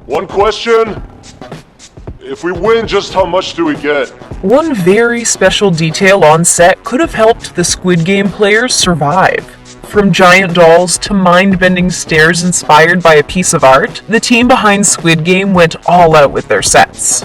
One question. If we win, just how much do we get? One very special detail on set could have helped the Squid Game players survive. From giant dolls to mind-bending stairs inspired by a piece of art, the team behind Squid Game went all out with their sets.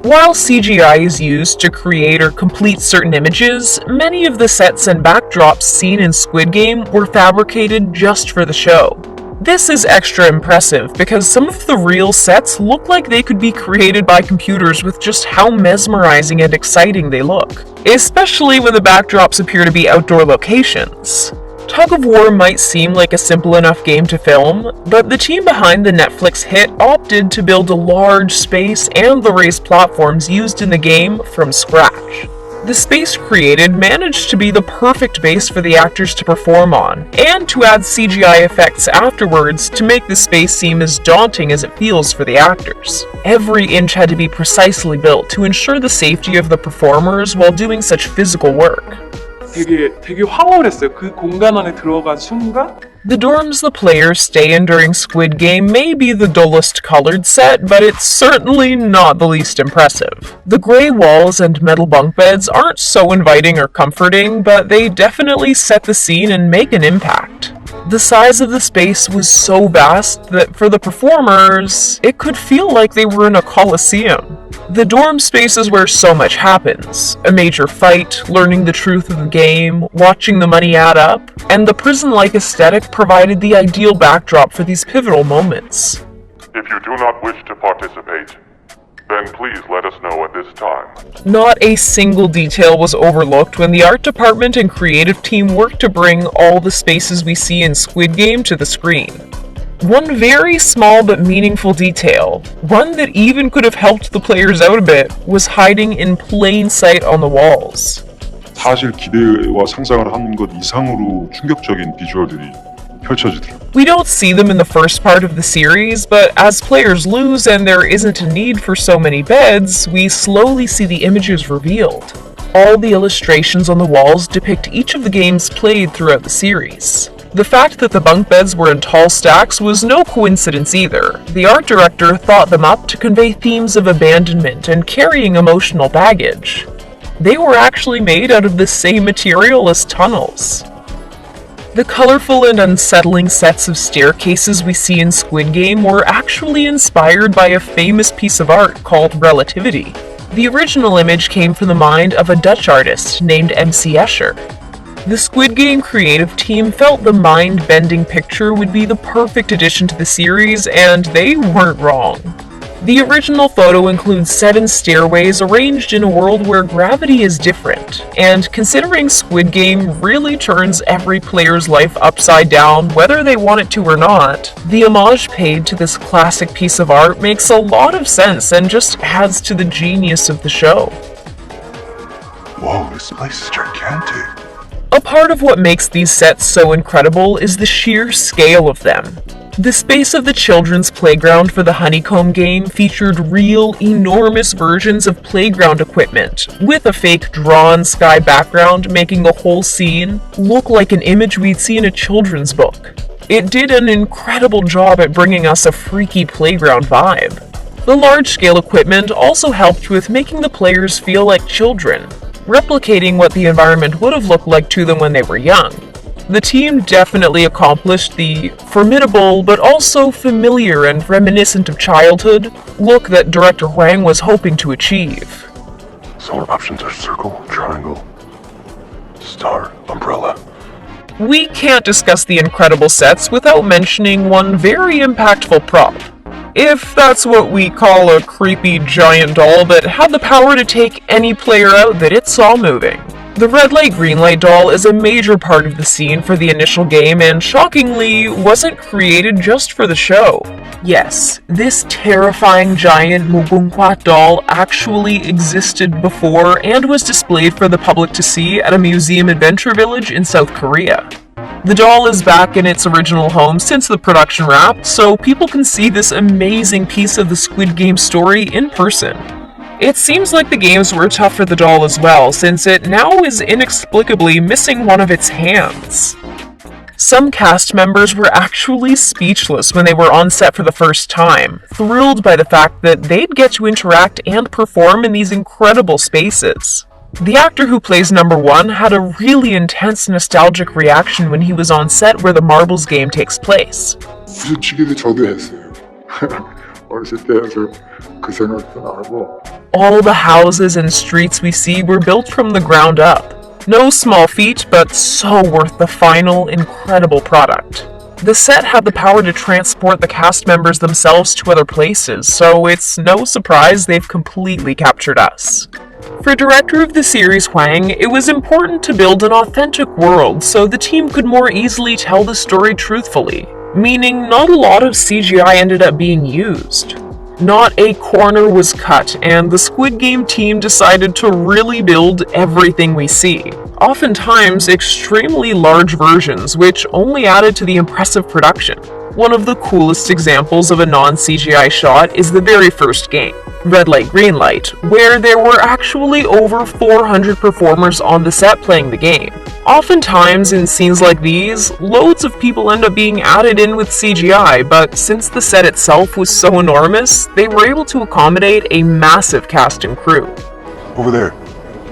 While CGI is used to create or complete certain images, many of the sets and backdrops seen in Squid Game were fabricated just for the show. This is extra impressive because some of the real sets look like they could be created by computers with just how mesmerizing and exciting they look, especially when the backdrops appear to be outdoor locations. Tug of War might seem like a simple enough game to film, but the team behind the Netflix hit opted to build a large space and the raised platforms used in the game from scratch. The space created managed to be the perfect base for the actors to perform on, and to add CGI effects afterwards to make the space seem as daunting as it feels for the actors. Every inch had to be precisely built to ensure the safety of the performers while doing such physical work. 되게 황홀했어요. 그 공간 안에 들어간 순간 The dorms the players stay in during Squid Game may be the dullest colored set, but it's certainly not the least impressive. The gray walls and metal bunk beds aren't so inviting or comforting, but they definitely set the scene and make an impact. The size of the space was so vast that for the performers, it could feel like they were in a coliseum. The dorm space is where so much happens. A major fight, learning the truth of the game, watching the money add up, and the prison-like aesthetic provided the ideal backdrop for these pivotal moments. If you do not wish to participate, then please let us know at this time. Not a single detail was overlooked when the art department and creative team worked to bring all the spaces we see in Squid Game to the screen. One very small but meaningful detail, one that even could have helped the players out a bit, was hiding in plain sight on the walls. 사실 기대와 상상을 한 것 이상으로 충격적인 비주얼들이 펼쳐지더라고요. We don't see them in the first part of the series, but as players lose and there isn't a need for so many beds, we slowly see the images revealed. All the illustrations on the walls depict each of the games played throughout the series. The fact that the bunk beds were in tall stacks was no coincidence either. The art director thought them up to convey themes of abandonment and carrying emotional baggage. They were actually made out of the same material as tunnels. The colorful and unsettling sets of staircases we see in Squid Game were actually inspired by a famous piece of art called Relativity. The original image came from the mind of a Dutch artist named MC Escher. The Squid Game creative team felt the mind-bending picture would be the perfect addition to the series, and they weren't wrong. The original photo includes 7 stairways arranged in a world where gravity is different, and considering Squid Game really turns every player's life upside down whether they want it to or not, the homage paid to this classic piece of art makes a lot of sense and just adds to the genius of the show. Whoa, this place is gigantic. A part of what makes these sets so incredible is the sheer scale of them. The space of the children's playground for the Honeycomb game featured real, enormous versions of playground equipment, with a fake drawn sky background making the whole scene look like an image we'd see in a children's book. It did an incredible job at bringing us a freaky playground vibe. The large-scale equipment also helped with making the players feel like children, replicating what the environment would have looked like to them when they were young. The team definitely accomplished the formidable but also familiar and reminiscent of childhood look that director Hwang was hoping to achieve. So our options are circle, triangle, star, umbrella. We can't discuss the incredible sets without mentioning one very impactful prop. If that's what we call a creepy giant doll that had the power to take any player out that it saw moving. The red light, green light doll is a major part of the scene for the initial game and shockingly wasn't created just for the show. Yes, this terrifying giant Mugunghwa doll actually existed before and was displayed for the public to see at a museum adventure village in South Korea. The doll is back in its original home since the production wrapped, so people can see this amazing piece of the Squid Game story in person. It seems like the games were tough for the doll as well, since it now is inexplicably missing one of its hands. Some cast members were actually speechless when they were on set for the first time, thrilled by the fact that they'd get to interact and perform in these incredible spaces. The actor who plays number 1 had a really intense nostalgic reaction when he was on set where the marbles game takes place. 부딪히기도 저도 했어요. 어렸을 때여서 그 생각도 나고. All the houses and streets we see were built from the ground up. No small feat, but so worth the final, incredible product. The set had the power to transport the cast members themselves to other places, so it's no surprise they've completely captured us. For director of the series Hwang, it was important to build an authentic world so the team could more easily tell the story truthfully, meaning not a lot of CGI ended up being used. Not a corner was cut, and the Squid Game team decided to really build everything we see. Oftentimes, extremely large versions, which only added to the impressive production. One of the coolest examples of a non-CGI shot is the very first game, Red Light Green Light, where there were actually over 400 performers on the set playing the game. Oftentimes, in scenes like these, loads of people end up being added in with CGI, but since the set itself was so enormous, they were able to accommodate a massive cast and crew. Over there.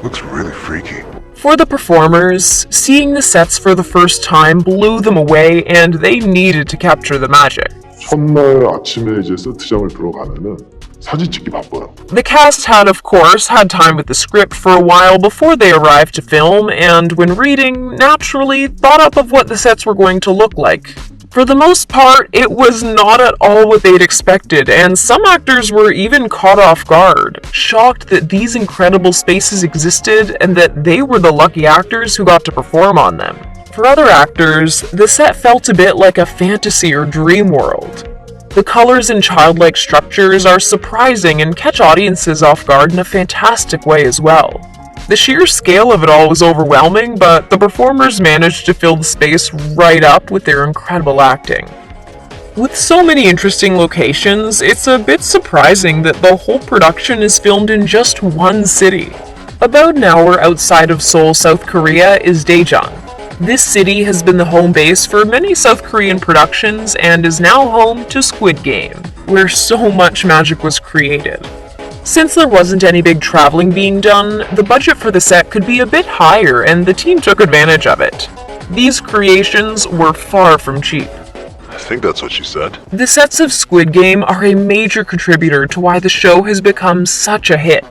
Looks really freaky. For the performers, seeing the sets for the first time blew them away and they needed to capture the magic. 첫날 아침에 이제 세트장을 들어가면은 사진 찍기 바빠요. The cast had, of course, had time with the script for a while before they arrived to film, and when reading, naturally thought up of what the sets were going to look like. For the most part, it was not at all what they'd expected, and some actors were even caught off guard, shocked that these incredible spaces existed and that they were the lucky actors who got to perform on them. For other actors, the set felt a bit like a fantasy or dream world. The colors and childlike structures are surprising and catch audiences off guard in a fantastic way as well. The sheer scale of it all was overwhelming, but the performers managed to fill the space right up with their incredible acting. With so many interesting locations, it's a bit surprising that the whole production is filmed in just one city. About an hour outside of Seoul, South Korea is Daejeon. This city has been the home base for many South Korean productions and is now home to Squid Game, where so much magic was created. Since there wasn't any big traveling being done, the budget for the set could be a bit higher and the team took advantage of it. These creations were far from cheap. I think that's what she said. The sets of Squid Game are a major contributor to why the show has become such a hit.